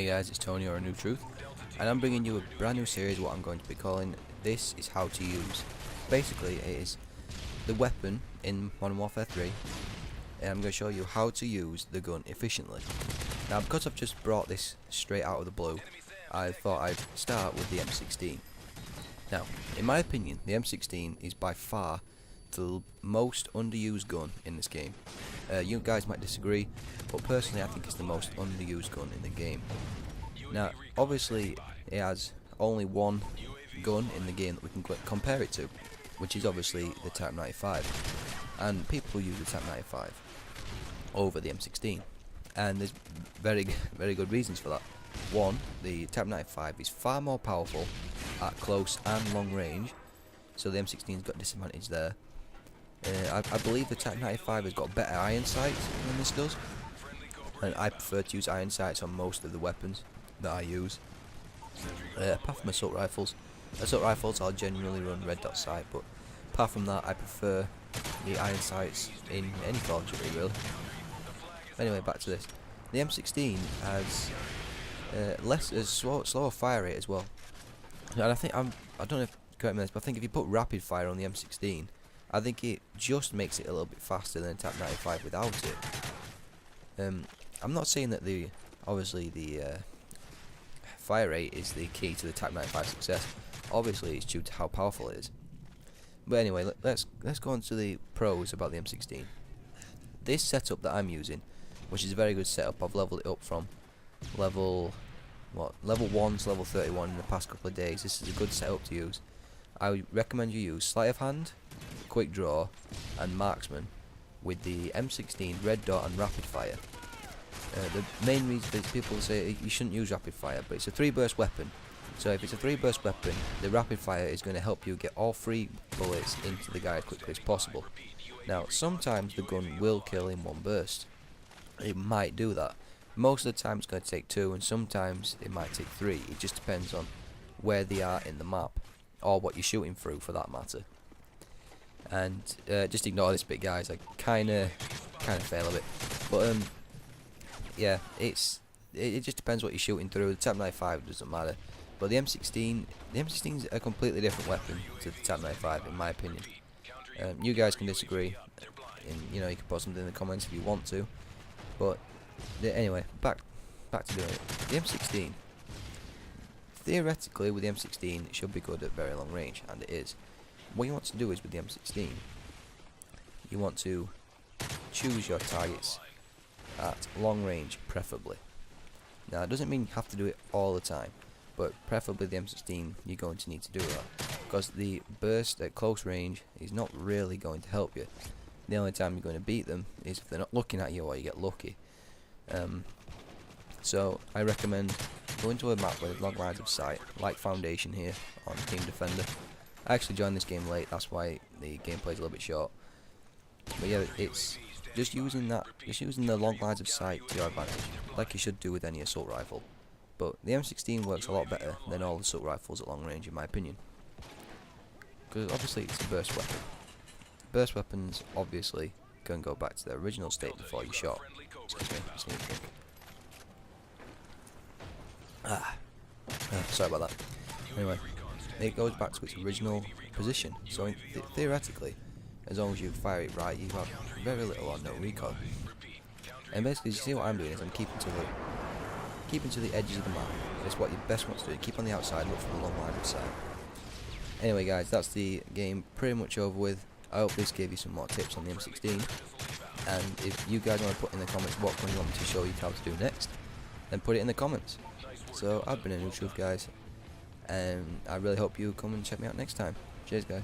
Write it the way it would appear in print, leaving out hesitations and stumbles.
Hey guys, it's Tony or AnewTruth, and I'm bringing you a brand new series, what I'm going to be calling This is How to Use. Basically, it is the weapon in Modern Warfare 3, and I'm going to show you how to use the gun efficiently. Now, because I've just brought this straight out of the blue, I thought I'd start with the M16. Now, in my opinion, the M16 is by far the most underused gun in this game. You guys might disagree, but personally I think it's the most underused gun in the game. Now, obviously it has only one gun in the game that we can compare it to, which is obviously the Type 95, and people use the Type 95 over the M16, and there's very good reasons for that. One, the Type 95 is far more powerful at close and long range, so the M16's got disadvantage there. I believe the Type 95 has got better iron sights than this does, and I prefer to use iron sights on most of the weapons that I use. Apart from assault rifles I'll generally run red dot sight, but apart from that I prefer the iron sights in any Call of Duty really. Anyway, back to this. The M16 has slower fire rate as well, and I think I don't know if correct me on this, but I think if you put rapid fire on the M16, I think it just makes it a little bit faster than Type 95 without it. I'm not saying that obviously the fire rate is the key to the Type 95 success. Obviously it's due to how powerful it is. But anyway, let's go on to the pros about the M16. This setup that I'm using, which is a very good setup, I've leveled it up from level 1 to level 31 in the past couple of days. This is a good setup to use. I would recommend you use sleight of hand, quick draw and marksman with the M16 red dot and rapid fire. The main reason is people say you shouldn't use rapid fire, but it's a 3 burst weapon, so if it's a 3 burst weapon, the rapid fire is going to help you get all 3 bullets into the guy as quickly as possible. Now sometimes the gun will kill in 1 burst, it might do that. Most of the time it's going to take 2, and sometimes it might take 3. It just depends on where they are in the map, or what you're shooting through for that matter. And just ignore this bit, guys. I kind of fail a bit, but yeah, it just depends what you're shooting through. The Type 95 doesn't matter, but the M16 is a completely different weapon to the Type 95 in my opinion. You guys can disagree, and you can put something in the comments if you want to. But anyway, back to doing it. The M16. Theoretically, with the M16, it should be good at very long range, and it is. What you want to do is, with the M16, you want to choose your targets at long range, preferably. Now, it doesn't mean you have to do it all the time, but preferably the M16, you're going to need to do that, because the burst at close range is not really going to help you. The only time you're going to beat them is if they're not looking at you or you get lucky. So I recommend going to a map with long lines of sight, like Foundation here on Team Defender. I actually joined this game late, that's why the gameplay is a little bit short. But yeah, it's just using the long lines of sight to your advantage, like you should do with any assault rifle. But the M16 works a lot better than all assault rifles at long range in my opinion, because obviously it's a burst weapon. Burst weapons obviously can go back to their original state before you shot. Excuse me, just need a drink. Sorry about that. Anyway, it goes back to its original position, so theoretically, as long as you fire it right, you have very little or no recoil. And basically, you see what I'm doing is I'm keeping to the edges of the map. That's what you best want to do. Keep on the outside, look for the long line of sight. Anyway guys, that's the game pretty much over with. I hope this gave you some more tips on the M16, and if you guys want to put in the comments what one you want me to show you how to do next, then put it in the comments. So I've been AnewTruth, guys, and I really hope you come and check me out next time. Cheers guys.